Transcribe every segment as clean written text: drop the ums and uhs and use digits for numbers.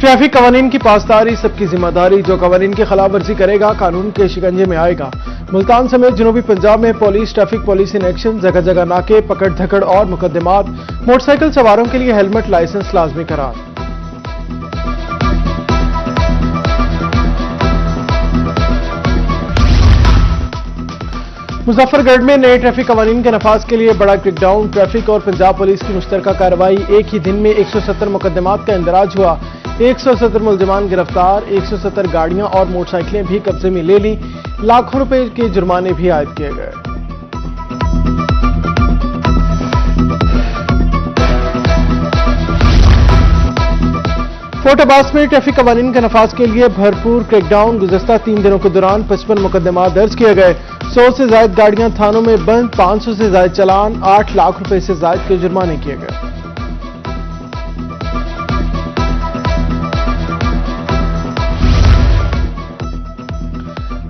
Traffic कवानीन की पासदारी सबकी जिम्मेदारी, जो कवानीन की खिलाफ वर्जी करेगा कानून के शिकंजे में आएगा। मुल्तान समेत जनूबी पंजाब में ट्रैफिक पुलिस इन एक्शन, जगह जगह नाके, पकड़ धकड़ और मुकदमात। मोटरसाइकिल सवारों के लिए हेलमेट लाइसेंस लाजमी करार। मुजफ्फरगढ़ में नए ट्रैफिक कवानीन के नफाज के लिए बड़ा क्रैकडाउन। ट्रैफिक और पंजाब पुलिस की मुश्तरका कार्रवाई। एक ही दिन में 170 मुकदमात का इंदराज हुआ। 170 मुलजमान गिरफ्तार, 170 गाड़ियां और मोटरसाइकिलें भी कब्जे में ले ली। लाखों रुपए के जुर्माने भी आयद किए गए। फोर्ट अब्बास में ट्रैफिक कवानीन के नफाज के लिए भरपूर क्रैकडाउन। गुज़श्ता 3 दिनों के दौरान 55 मुकदमा दर्ज किए गए। 100 से ज्यादा गाड़ियां थानों में बंद, 500 से ज्यादा चालान, 8 लाख रुपए से ज्यादा के जुर्माने किए गए।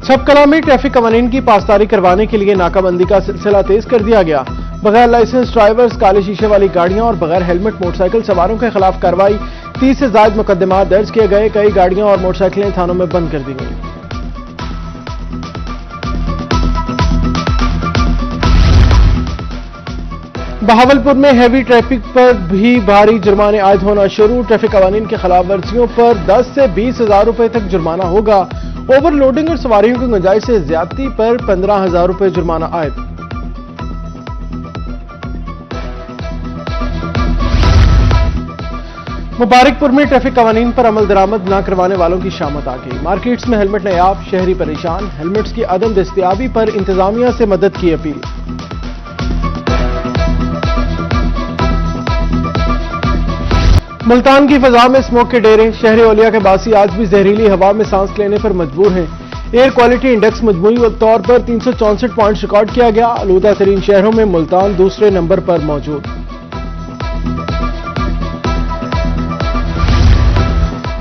छपकला में ट्रैफिक कवानीन की पासदारी करवाने के लिए नाकाबंदी का सिलसिला तेज कर दिया गया। बगैर लाइसेंस ड्राइवर्स, काले शीशे वाली गाड़ियां और बगैर हेलमेट मोटरसाइकिल सवारों के खिलाफ कार्रवाई। 30 से ज्यादा मुकदमा दर्ज किए गए। कई गाड़ियां और मोटरसाइकिलें थानों में बंद कर दी गई। बहावलपुर में हैवी ट्रैफिक पर भी भारी जुर्माने आयद होना शुरू। ट्रैफिक कवानीन की खिलाफ वर्जियों पर 10 से 20 हजार रुपए तक जुर्माना होगा। ओवरलोडिंग और सवारियों की गुंजाइश से ज्यादती पर 15,000 रुपए जुर्माना आयद। मुबारकपुर में ट्रैफिक कवानीन पर अमल दरामद न करवाने वालों की शामत आ गई। मार्केट्स में हेलमेट नायाब, शहरी परेशान। हेलमेट्स की अदम दस्तयाबी पर इंतजामिया से मदद की अपील। मुल्तान की फजा में स्मोक के डेरे। शहर औलिया के बासी आज भी जहरीली हवा में सांस लेने पर मजबूर हैं। एयर क्वालिटी इंडेक्स मजमूई तौर पर 364 पॉइंट रिकॉर्ड किया गया। आलूदा तरीन शहरों में मुल्तान दूसरे नंबर पर मौजूद।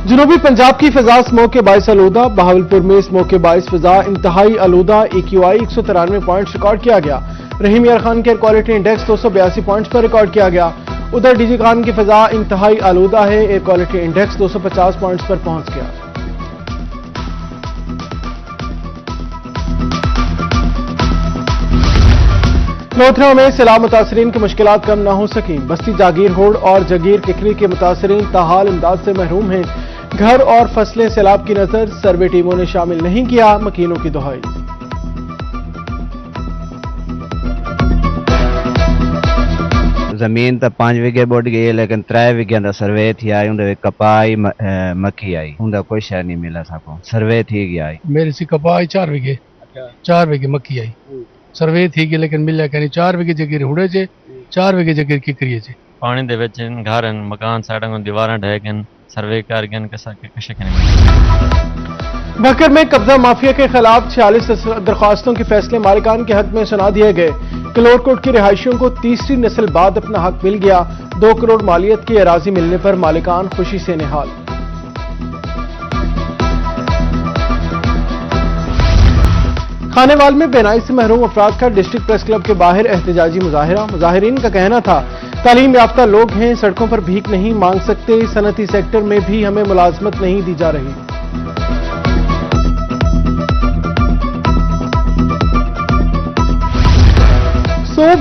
जनूबी पंजाब की फिजा स्मोक के बाइस आलूदा। बहावलपुर में स्मोक के बाइस फिजा इंतहाई आलूदा। AQI 193 पॉइंट रिकॉर्ड किया गया। रहीम यार खान के एयर क्वालिटी इंडेक्स 282 पॉइंट्स पर रिकॉर्ड किया गया। उधर डीजी खान की फिजा इंतहाई आलूदा है। एयर क्वालिटी इंडेक्स 250 पॉइंट्स पर पहुंच गया। लोथरा में सैलाब मुतासरीन की मुश्किलात कम न हो सकी। बस्ती जागीर होड़ और जगीर किकरी के मुतासरीन ताहाल इमदाद से महरूम हैं। घर और फसलें सैलाब की नजर, सर्वे टीमों ने शामिल नहीं किया, मकीनों की दुहाई। जमीन तो 5 विगे बुढ़ गई, लेकिन 3 विगे का सर्वे थी आई। उन्हें कपाई मक्की आई, उनका कोई शय नहीं मिला सको। सर्वे थी गया आई। मेरी सी कपाई 4 विगे, 4 विगे मक्की आई। सर्वे थी गई लेकिन मिला कहीं 4 विगे जगीर हुड़े चे, 4 विगे जगीर किकरी चे। पानी दे विच घर मकान साइडां दीवारां ढह गए, सर्वे कर गए किश नहीं। बकर में कब्जा माफिया के खिलाफ 46 दरख्वास्तों के फैसले मालिकान के हक में सुना दिए गए। किलोरकोट की रिहायशियों को तीसरी नस्ल बाद अपना हक मिल गया। 2 करोड़ मालियत की अराजी मिलने पर मालिकान खुशी से निहाल। खानेवाल में बेनाई से महरूम अफराद का डिस्ट्रिक्ट प्रेस क्लब के बाहर एहतजाजी मुजाहिरा। मुजाहिरीन का कहना था, तालीम याफ्ता लोग हैं, सड़कों पर भीख नहीं मांग सकते। सनती सेक्टर में भी हमें मुलाजमत नहीं दी जा रही।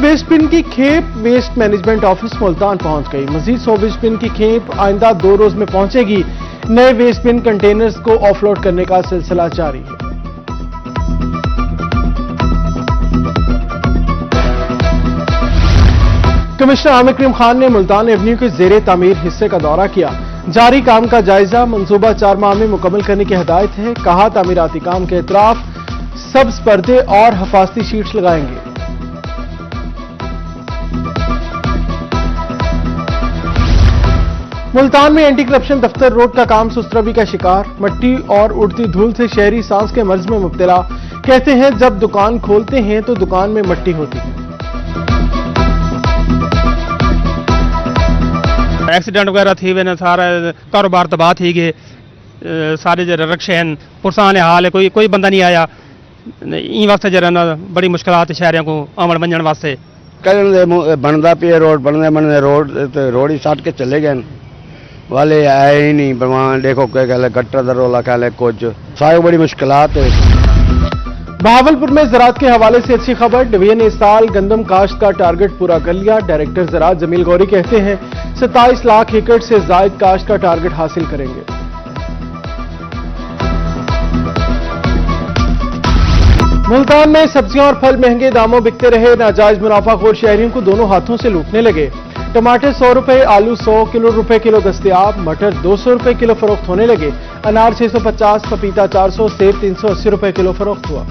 वेस्ट बिन की खेप वेस्ट मैनेजमेंट ऑफिस मुल्तान पहुंच गई। मजीद 100 वेस्ट बिन की खेप आइंदा 2 रोज में पहुंचेगी। नए वेस्ट बिन कंटेनर्स को ऑफलोड करने का सिलसिला जारी है। कमिश्नर आमिर करीम खान ने मुल्तान एवेन्यू के जेरे तामीर हिस्से का दौरा किया। जारी काम का जायजा, मंसूबा 4 माह में मुकम्मल करने की हिदायत है। कहा, तामीराती काम के इतराफ सब्ज पर्दे और हफाजती शीट्स लगाएंगे। मुल्तान में एंटी करप्शन दफ्तर रोड का काम सुस्तरवी का शिकार। मट्टी और उड़ती धूल से शहरी सांस के मर्ज में मुब्तला। कहते हैं, जब दुकान खोलते हैं तो दुकान में मट्टी होती है। एक्सीडेंट वगैरह थी वे, सारा कारोबार तबाह थी गए। सारे जो रक्शे हैं पुरसान हाल है, कोई बंदा नहीं आया। इन वास्ते जरा बड़ी मुश्किलात शहरों को आमन वंजन वास्ते। बनता पे रोड बनने रोड ही सट के चले गए। वाले आए ही नहीं। भगवान देखो क्या कहले गटर का रोला कहले कुछ सारे बड़ी मुश्किलात है। बहावलपुर में ज़राअत के हवाले से अच्छी खबर, डिवीजन ने इस साल गंदम काश्त का टारगेट पूरा कर लिया। डायरेक्टर ज़राअत जमील गौरी कहते हैं 27 लाख एकड़ से जायद काश्त का टारगेट हासिल करेंगे। मुल्तान में सब्जियां और फल महंगे दामों बिकते रहे। नाजायज मुनाफाखोर शहरियों को दोनों हाथों से लूटने लगे। टमाटर 100 रुपए, आलू 100 रुपए किलो दस्तयाब, मटर 200 रुपए किलो फरोख्त होने लगे। अनार 650, पपीता 400, सेब 380 रुपए किलो फरोख्त हुआ।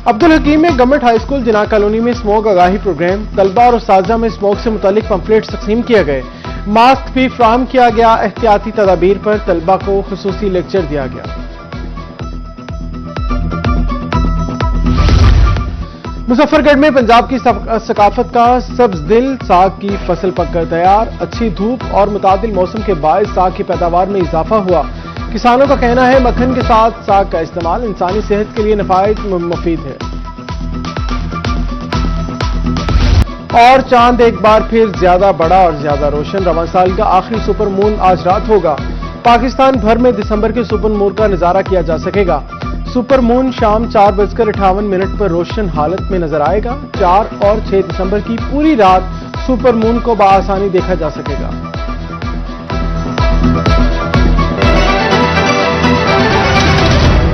अब्दुल हकीम में गवर्नमेंट हाई स्कूल जिना कॉलोनी में स्मोक आगाही प्रोग्राम, तलबा और उस्ताजा में स्मोक से मुतालिक पंफलेट्स तकसीम किए गए। मास्क भी फ्राहम किया गया। एहतियाती तदाबीर पर तलबा को खुसूसी लेक्चर दिया गया। मुजफ्फरगढ़ में पंजाब की सकाफत का सब्ज दिल साग की फसल पककर तैयार। अच्छी धूप और मुतादिल मौसम के बायस साग की पैदावार में इजाफा हुआ। किसानों का कहना है मक्खन के साथ साग का इस्तेमाल इंसानी सेहत के लिए नफायत मुफीद है। और चांद एक बार फिर ज्यादा बड़ा और ज्यादा रोशन। रवां साल का आखिरी सुपर मून आज रात होगा। पाकिस्तान भर में दिसंबर के सुपर मून का नजारा किया जा सकेगा। सुपर मून शाम 4:58 पर रोशन हालत में नजर आएगा। 4 और 6 दिसंबर की पूरी रात सुपर मून को बआसानी देखा जा सकेगा।